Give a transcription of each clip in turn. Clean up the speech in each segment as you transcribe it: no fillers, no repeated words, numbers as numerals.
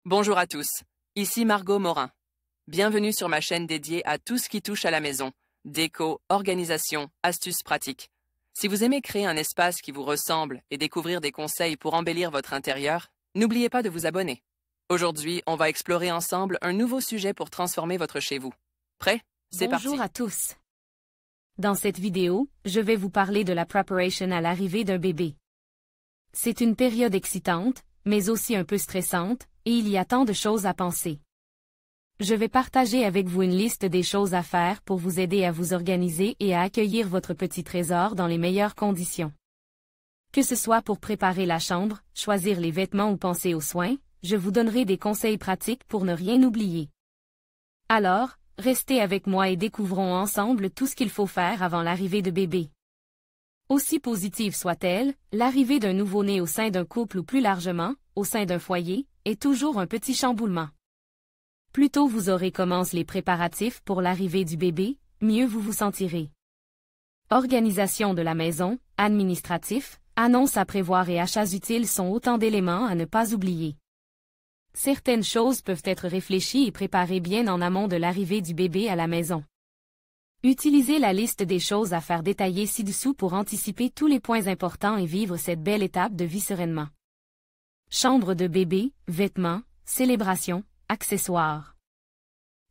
Bonjour à tous, ici Margot Morin. Bienvenue sur ma chaîne dédiée à tout ce qui touche à la maison, déco, organisation, astuces pratiques. Si vous aimez créer un espace qui vous ressemble et découvrir des conseils pour embellir votre intérieur, n'oubliez pas de vous abonner. Aujourd'hui, on va explorer ensemble un nouveau sujet pour transformer votre chez vous. Prêt? C'est parti! Bonjour à tous. Dans cette vidéo, je vais vous parler de la préparation à l'arrivée d'un bébé. C'est une période excitante, mais aussi un peu stressante, et il y a tant de choses à penser. Je vais partager avec vous une liste des choses à faire pour vous aider à vous organiser et à accueillir votre petit trésor dans les meilleures conditions. Que ce soit pour préparer la chambre, choisir les vêtements ou penser aux soins, je vous donnerai des conseils pratiques pour ne rien oublier. Alors, restez avec moi et découvrons ensemble tout ce qu'il faut faire avant l'arrivée de bébé. Aussi positive soit-elle, l'arrivée d'un nouveau-né au sein d'un couple ou plus largement, au sein d'un foyer, est toujours un petit chamboulement. Plus tôt vous aurez commencé les préparatifs pour l'arrivée du bébé, mieux vous vous sentirez. Organisation de la maison, administratif, annonces à prévoir et achats utiles sont autant d'éléments à ne pas oublier. Certaines choses peuvent être réfléchies et préparées bien en amont de l'arrivée du bébé à la maison. Utilisez la liste des choses à faire détaillée ci-dessous pour anticiper tous les points importants et vivre cette belle étape de vie sereinement. Chambre de bébé, vêtements, célébration, accessoires.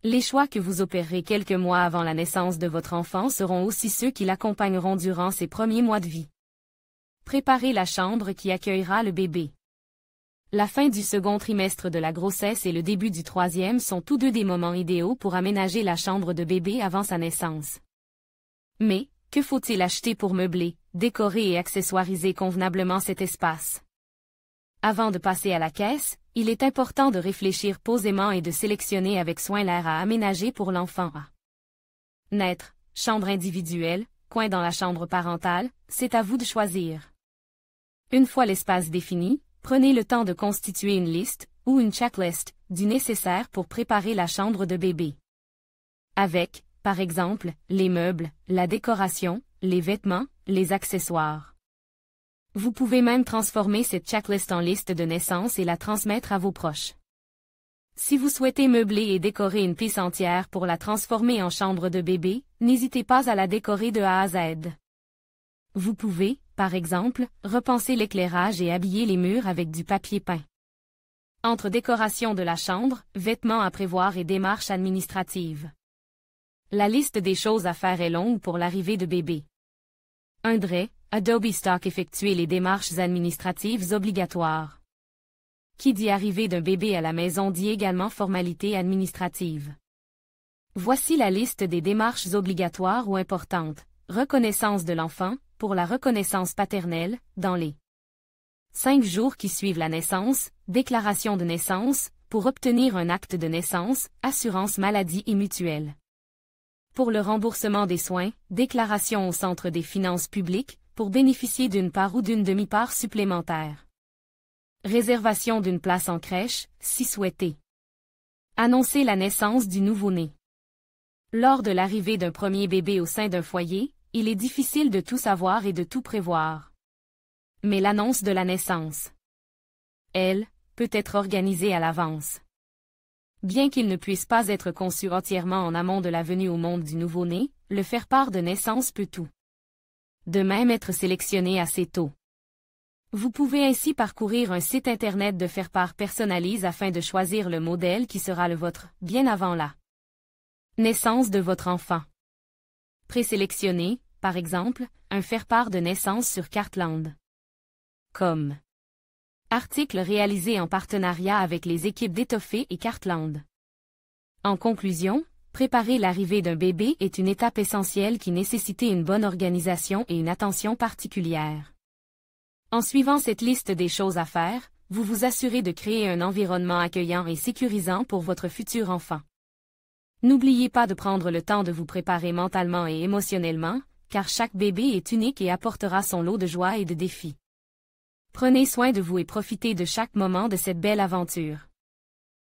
Les choix que vous opérerez quelques mois avant la naissance de votre enfant seront aussi ceux qui l'accompagneront durant ses premiers mois de vie. Préparez la chambre qui accueillera le bébé. La fin du second trimestre de la grossesse et le début du troisième sont tous deux des moments idéaux pour aménager la chambre de bébé avant sa naissance. Mais, que faut-il acheter pour meubler, décorer et accessoiriser convenablement cet espace? Avant de passer à la caisse, il est important de réfléchir posément et de sélectionner avec soin l'aire à aménager pour l'enfant. Naître, chambre individuelle, coin dans la chambre parentale, c'est à vous de choisir. Une fois l'espace défini, prenez le temps de constituer une liste, ou une checklist, du nécessaire pour préparer la chambre de bébé. Avec, par exemple, les meubles, la décoration, les vêtements, les accessoires. Vous pouvez même transformer cette checklist en liste de naissance et la transmettre à vos proches. Si vous souhaitez meubler et décorer une pièce entière pour la transformer en chambre de bébé, n'hésitez pas à la décorer de A à Z. Vous pouvez, par exemple, repenser l'éclairage et habiller les murs avec du papier peint. Entre décoration de la chambre, vêtements à prévoir et démarches administratives. La liste des choses à faire est longue pour l'arrivée de bébé. Adobe Stock effectuer les démarches administratives obligatoires. Qui dit arrivée d'un bébé à la maison dit également formalités administratives. Voici la liste des démarches obligatoires ou importantes. Reconnaissance de l'enfant, pour la reconnaissance paternelle, dans les 5 jours qui suivent la naissance, déclaration de naissance, pour obtenir un acte de naissance, assurance maladie et mutuelle. Pour le remboursement des soins, déclaration au centre des finances publiques, pour bénéficier d'une part ou d'une demi-part supplémentaire. Réservation d'une place en crèche, si souhaité. Annoncer la naissance du nouveau-né. Lors de l'arrivée d'un premier bébé au sein d'un foyer, il est difficile de tout savoir et de tout prévoir. Mais l'annonce de la naissance, elle, peut être organisée à l'avance. Bien qu'il ne puisse pas être conçu entièrement en amont de la venue au monde du nouveau-né, le faire-part de naissance peut tout de même être sélectionné assez tôt. Vous pouvez ainsi parcourir un site internet de faire-part personnalisé afin de choisir le modèle qui sera le vôtre, bien avant la naissance de votre enfant. Présélectionner, par exemple, un faire-part de naissance sur Cartland. Comme article réalisé en partenariat avec les équipes d'Étoffé et Cartland. En conclusion, préparer l'arrivée d'un bébé est une étape essentielle qui nécessite une bonne organisation et une attention particulière. En suivant cette liste des choses à faire, vous vous assurez de créer un environnement accueillant et sécurisant pour votre futur enfant. N'oubliez pas de prendre le temps de vous préparer mentalement et émotionnellement, car chaque bébé est unique et apportera son lot de joie et de défis. Prenez soin de vous et profitez de chaque moment de cette belle aventure.